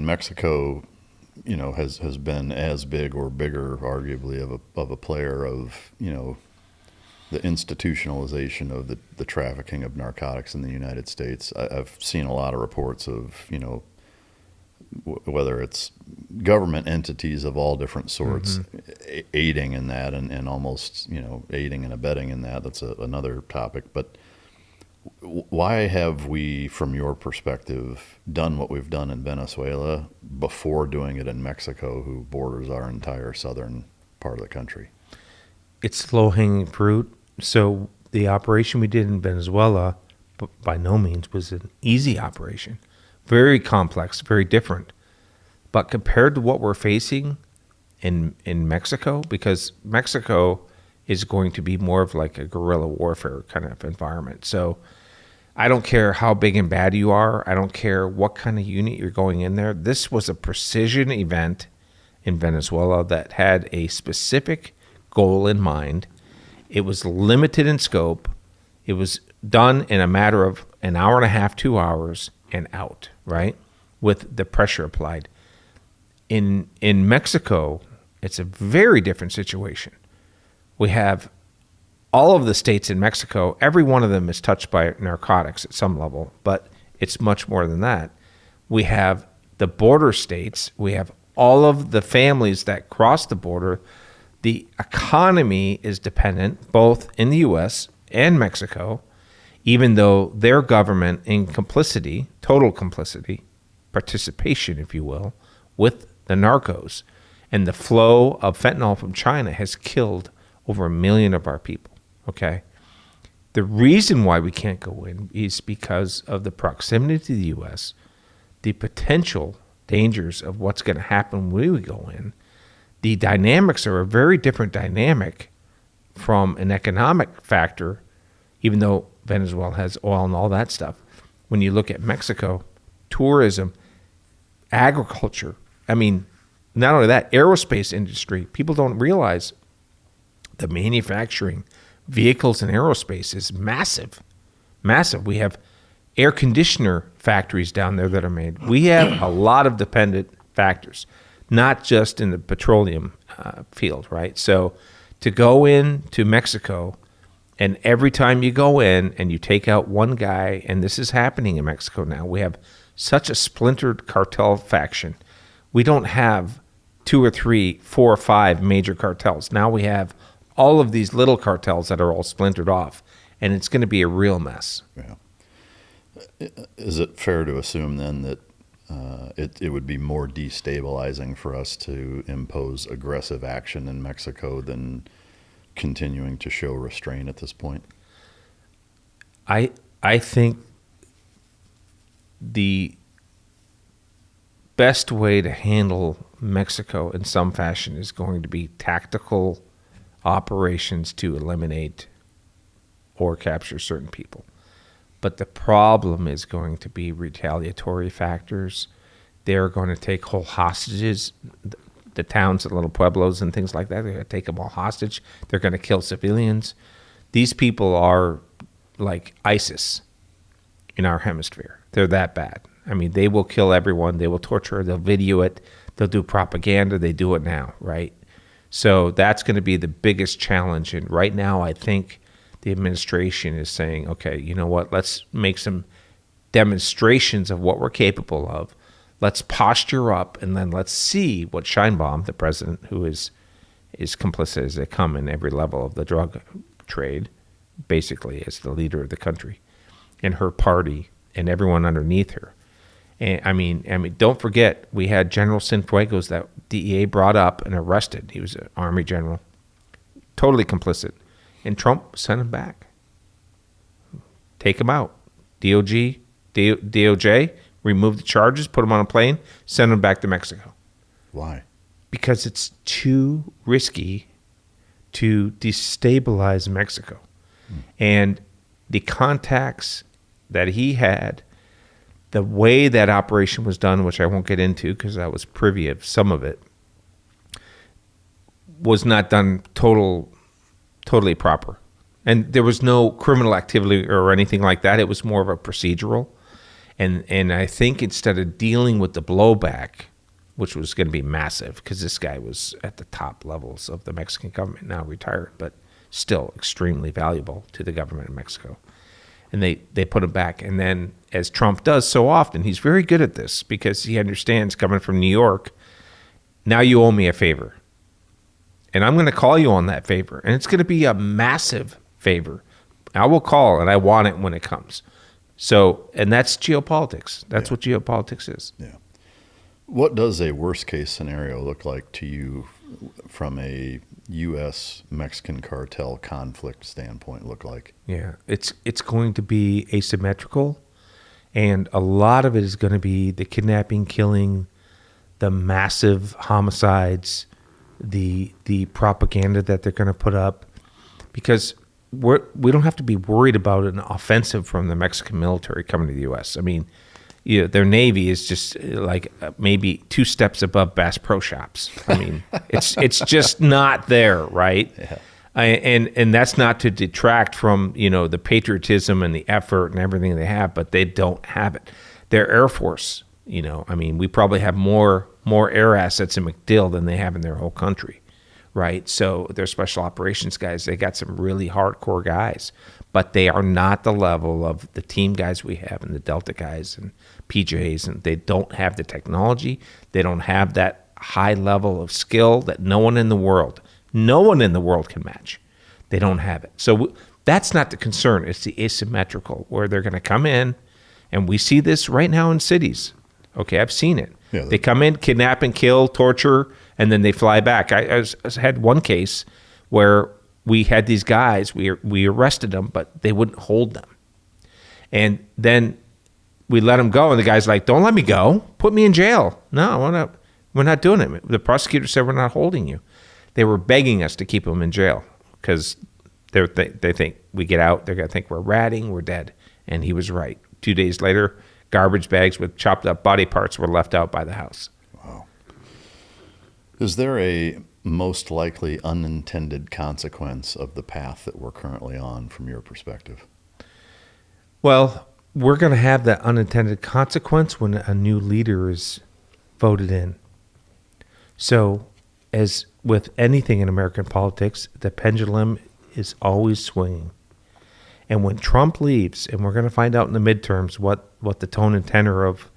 and Mexico, has been as big or bigger, arguably, of a player of, the institutionalization of the trafficking of narcotics in the United States. I've seen a lot of reports of, whether it's government entities of all different sorts aiding in that and almost, aiding and abetting in that. That's another topic. But why have we, from your perspective, done what we've done in Venezuela before doing it in Mexico, who borders our entire southern part of the country? It's low-hanging fruit. So the operation we did in Venezuela, by no means was an easy operation. Very complex, very different. But compared to what we're facing in Mexico, because Mexico is going to be more of like a guerrilla warfare kind of environment. So I don't care how big and bad you are. I don't care what kind of unit you're going in there. This was a precision event in Venezuela that had a specific goal in mind. It was limited in scope. It was done in a matter of an hour and a half, 2 hours, and out, right? With the pressure applied. In Mexico, it's a very different situation. We have all of the states in Mexico, every one of them is touched by narcotics at some level, but it's much more than that. We have the border states. We have all of the families that cross the border. The economy is dependent both in the U.S. and Mexico, even though their government in complicity, total complicity, participation, if you will, with the narcos, and the flow of fentanyl from China has killed over 1 million of our people, okay? The reason why we can't go in is because of the proximity to the U.S., the potential dangers of what's going to happen when we go in. The dynamics are a very different dynamic from an economic factor, even though Venezuela has oil and all that stuff. When you look at Mexico, tourism, agriculture, not only that, aerospace industry, people don't realize the manufacturing vehicles and aerospace is massive, massive. We have air conditioner factories down there that are made. We have a lot of dependent factors, not just in the petroleum field, right? So to go into Mexico, and every time you go in and you take out one guy, and this is happening in Mexico now, we have such a splintered cartel faction. We don't have 2 or 3, 4 or 5 major cartels. Now we have all of these little cartels that are all splintered off, and it's going to be a real mess. Yeah. Is it fair to assume then that it would be more destabilizing for us to impose aggressive action in Mexico than continuing to show restraint at this point? I think the best way to handle Mexico in some fashion is going to be tactical operations to eliminate or capture certain people. But the problem is going to be retaliatory factors. They're going to take whole hostages, the towns and little pueblos and things like that. They're going to take them all hostage. They're going to kill civilians. These people are like ISIS in our hemisphere. They're that bad. They will kill everyone. They will torture. They'll video it. They'll do propaganda. They do it now, right? So that's going to be the biggest challenge. And right now, I think the administration is saying, okay, you know what? Let's make some demonstrations of what we're capable of. Let's posture up, and then let's see what Sheinbaum, the president, who is complicit as they come in every level of the drug trade, basically as the leader of the country, and her party, and everyone underneath her. And don't forget, we had General Cienfuegos that DEA brought up and arrested. He was an Army general, totally complicit. And Trump sent him back. Take him out. DOJ, remove the charges, put him on a plane, send him back to Mexico. Why? Because it's too risky to destabilize Mexico. And the contacts that he had, the way that operation was done, which I won't get into because I was privy of some of it, was not done totally proper. And there was no criminal activity or anything like that. It was more of a procedural. And I think instead of dealing with the blowback, which was going to be massive, because this guy was at the top levels of the Mexican government, now retired, but still extremely valuable to the government of Mexico. And they put him back. And then, as Trump does so often, he's very good at this because he understands, coming from New York, now you owe me a favor. And I'm going to call you on that favor. And it's going to be a massive favor. I will call, and I want it when it comes. So, and that's geopolitics. That's what geopolitics is. Yeah. What does a worst case scenario look like to you from a U.S.-Mexican cartel conflict standpoint look like? Yeah, it's going to be asymmetrical, and a lot of it is going to be the kidnapping, killing, the massive homicides, the propaganda that they're going to put up, because we don't have to be worried about an offensive from the Mexican military coming to the U.S. I mean, their Navy is just like maybe 2 steps above Bass Pro Shops. I mean, it's just not there, right? Yeah. And that's not to detract from, the patriotism and the effort and everything they have, but they don't have it. Their Air Force, I mean, we probably have more air assets in MacDill than they have in their whole country, right? So their special operations guys, they got some really hardcore guys, but they are not the level of the team guys we have and the Delta guys and PJs, and they don't have the technology. They don't have that high level of skill that no one in the world can match. They don't have it. So that's not the concern. It's the asymmetrical, where they're going to come in, and we see this right now in cities. Okay, I've seen it. Yeah, they come in, kidnap and kill, torture, and then they fly back. I had one case where we had these guys, we arrested them, but they wouldn't hold them. And then we let them go, and the guy's like, don't let me go. Put me in jail. No, we're not doing it. The prosecutor said, we're not holding you. They were begging us to keep them in jail because they think we get out, they're going to think we're ratting, we're dead. And he was right. 2 days later, garbage bags with chopped up body parts were left out by the house. Wow. Is there a most likely unintended consequence of the path that we're currently on from your perspective? Well, we're going to have that unintended consequence when a new leader is voted in. So, as with anything in American politics, the pendulum is always swinging. And when Trump leaves, and we're going to find out in the midterms what the tone and tenor of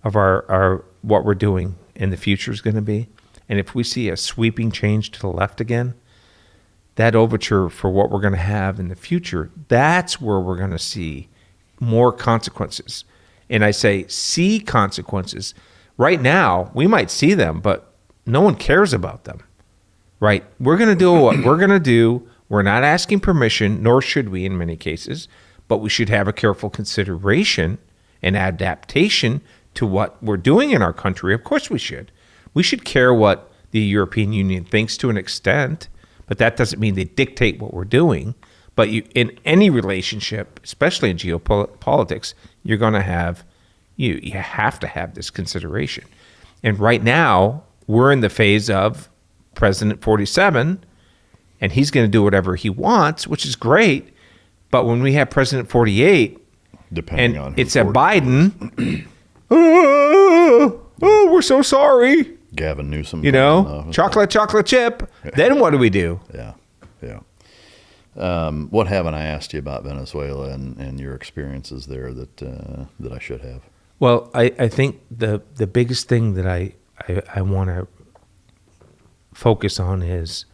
our what we're doing in the future is going to be, and if we see a sweeping change to the left again, that overture for what we're going to have in the future, that's where we're going to see more consequences. And I say see consequences. Right now, we might see them, but no one cares about them, right? We're going to do what we're going to do. We're not asking permission, nor should we in many cases, but we should have a careful consideration and adaptation to what we're doing in our country. Of course we should. We should care what the European Union thinks to an extent, but that doesn't mean they dictate what we're doing. But in any relationship, especially in geopolitics, you're going to have, you have to have this consideration. And right now, we're in the phase of President 47, and he's going to do whatever he wants, which is great. But when we have President 48, depending on who it's a Biden, we're so sorry. Gavin Newsom. Chocolate chip. Then what do we do? Yeah. What haven't I asked you about Venezuela and your experiences there that I should have? Well, I think the biggest thing that I want to focus on is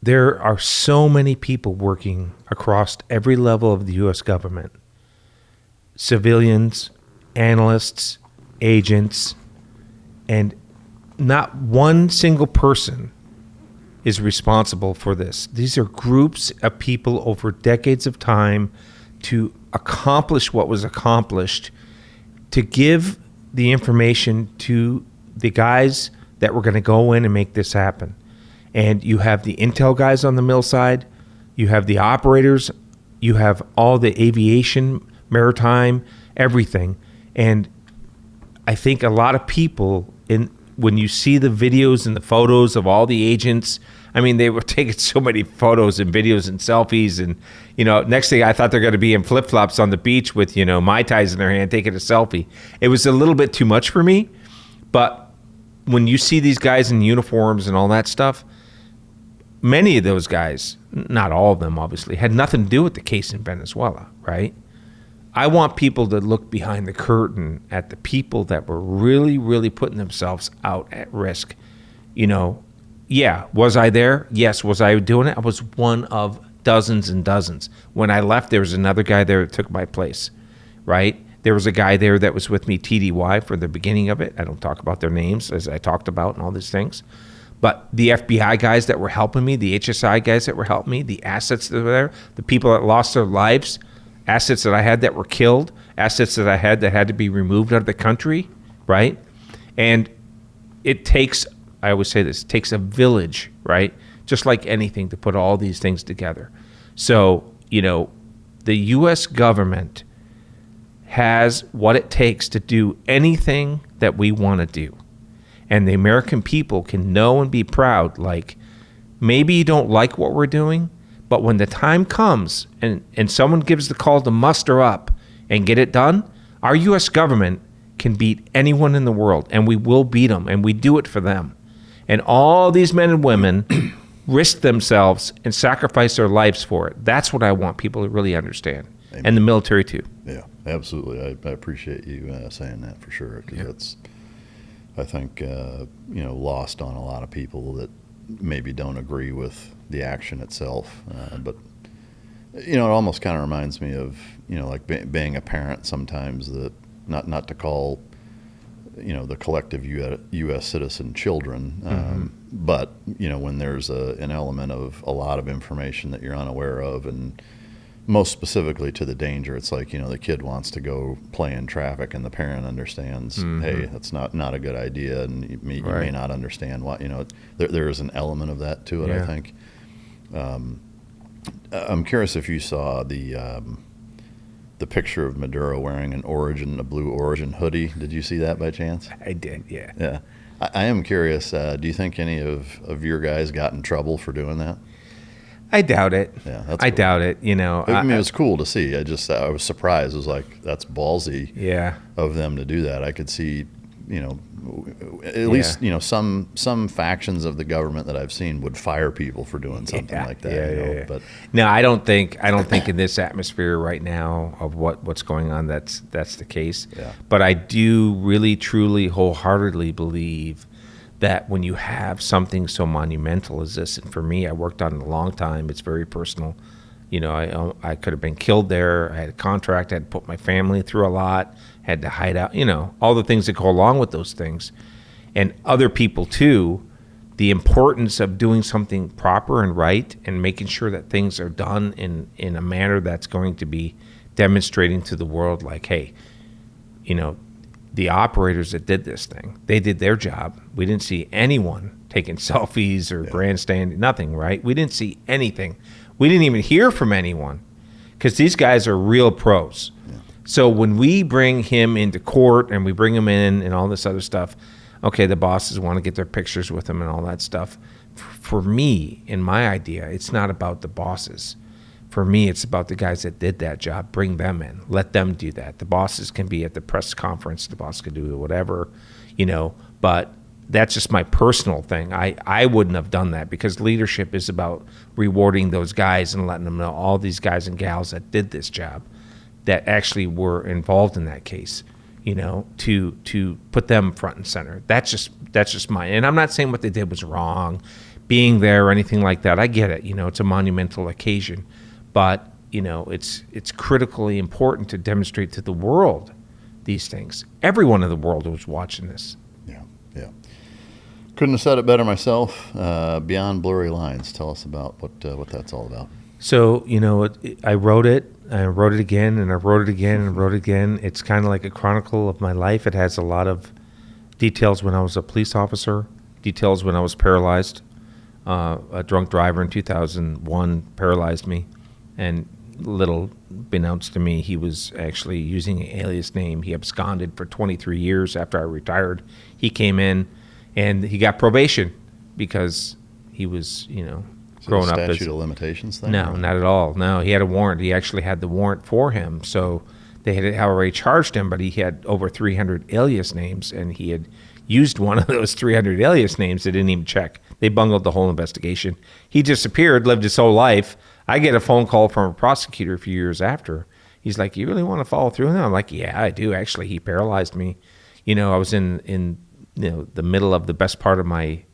there are so many people working across every level of the U.S. government, civilians, analysts, agents, and not one single person is responsible for this. These are groups of people over decades of time to accomplish what was accomplished, to give the information to the guys that were going to go in and make this happen. And you have the intel guys on the mill side, you have the operators, you have all the aviation, maritime, everything. And I think a lot of people, when you see the videos and the photos of all the agents I mean, they were taking so many photos and videos and selfies, and next thing I thought they're going to be in flip flops on the beach with Mai Tais in their hand taking a selfie. It was a little bit too much for me, but when you see these guys in uniforms and all that stuff, many of those guys, not all of them obviously, had nothing to do with the case in Venezuela, right? I want people to look behind the curtain at the people that were really, really putting themselves out at risk. Yeah, was I there? Yes. Was I doing it? I was one of dozens and dozens. When I left, there was another guy there that took my place, right? There was a guy there that was with me, TDY, for the beginning of it. I don't talk about their names, as I talked about and all these things. But the FBI guys that were helping me, the HSI guys that were helping me, the assets that were there, the people that lost their lives, assets that I had that were killed, assets that I had that had to be removed out of the country, right? And it takes, I always say this, it takes a village, right? Just like anything, to put all these things together. So, the U.S. government has what it takes to do anything that we want to do. And the American people can know and be proud, like, maybe you don't like what we're doing, but when the time comes and someone gives the call to muster up and get it done, our U.S. government can beat anyone in the world, and we will beat them, and we do it for them. And all these men and women risk themselves and sacrifice their lives for it. That's what I want people to really understand. Amen. And the military too. Yeah, absolutely. I appreciate you saying that for sure, because that's, I think, lost on a lot of people that maybe don't agree with the action itself. But, it almost kind of reminds me of, like being a parent sometimes, that not to call, the collective U.S. citizen children, but, when there's an element of a lot of information that you're unaware of, and most specifically to the danger, it's like, the kid wants to go play in traffic, and the parent understands, hey, that's not a good idea, and you may not understand why. There is an element of that to it. I think. I'm curious if you saw the picture of Maduro wearing a blue Origin hoodie. Did you see that by chance? I did. Yeah. Yeah. I am curious. Do you think any of your guys got in trouble for doing that? I doubt it. Yeah, that's I cool. doubt it. I mean, it was cool to see. I was surprised. It was like, that's ballsy. Yeah. Of them to do that. I could see, at least some factions of the government that I've seen would fire people for doing something like that. But no, I don't think in this atmosphere right now of what's going on that's the case. Yeah. But I do really, truly, wholeheartedly believe that when you have something so monumental as this, and for me, I worked on it a long time, it's very personal. I could have been killed there. I had a contract. I had to put my family through a lot, had to hide out, all the things that go along with those things. And other people too, the importance of doing something proper and right, and making sure that things are done in a manner that's going to be demonstrating to the world, like, hey, the operators that did this thing, they did their job. We didn't see anyone taking selfies or grandstanding, nothing, right? We didn't see anything. We didn't even hear from anyone, because these guys are real pros. Yeah. So when we bring him into court and we bring him in and all this other stuff, okay, the bosses want to get their pictures with him and all that stuff. For me, in my idea, it's not about the bosses. For me, it's about the guys that did that job. Bring them in. Let them do that. The bosses can be at the press conference. The boss can do whatever, but that's just my personal thing. I wouldn't have done that, because leadership is about rewarding those guys and letting them know, all these guys and gals that did this job, that actually were involved in that case, to put them front and center. That's just my, and I'm not saying what they did was wrong, being there or anything like that. I get it. It's a monumental occasion. But, it's critically important to demonstrate to the world these things. Everyone in the world was watching this. Yeah. Couldn't have said it better myself. Beyond Blurry Lines. Tell us about what that's all about. So, I wrote it. I wrote it again, and I wrote it again, and I wrote it again. It's kind of like a chronicle of my life. It has a lot of details when I was a police officer, details when I was paralyzed. A drunk driver in 2001 paralyzed me. And little beknownst to me, he was actually using an alias name. He absconded for 23 years after I retired. He came in and he got probation because He was, you know, Is it a growing up as statute of limitations thing? no, or- not at all. No, he had a warrant. He actually had the warrant for him. So they had already charged him, but he had over 300 alias names, and he had used one of those 300 alias names. They didn't even check. They bungled the whole investigation. He disappeared, lived his whole life. I get a phone call from a prosecutor a few years after. He's like, "You really want to follow through?" And I'm like, "Yeah, I do. Actually, he paralyzed me. You know, I was in you know, the middle of the best part of my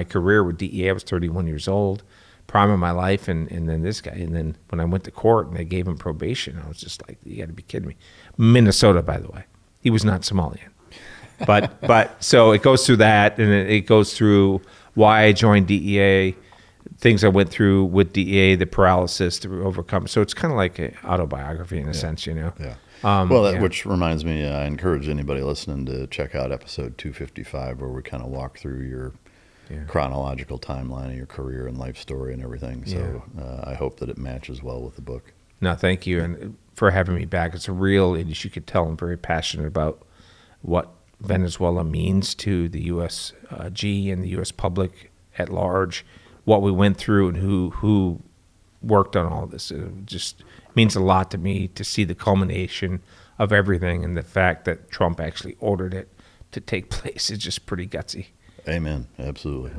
career with DEA. I was 31 years old, prime of my life, and then this guy. And then when I went to court and they gave him probation, I was just like, you got to be kidding me. Minnesota, by the way. He was not Somalian. But so it goes through that, and it goes through why I joined DEA, things I went through with DEA, the paralysis to overcome. So it's kind of like an autobiography in a sense, you know. Yeah. Yeah. Which reminds me, I encourage anybody listening to check out episode 255, where we kind of walk through your chronological timeline of your career and life story and everything. So I hope that it matches well with the book. No, thank you, and for having me back. It's a real, as you could tell, I'm very passionate about what Venezuela means to the USG and the U.S. public at large, what we went through, and who worked on all this. It just means a lot to me to see the culmination of everything, and the fact that Trump actually ordered it to take place is just pretty gutsy. Amen. Absolutely.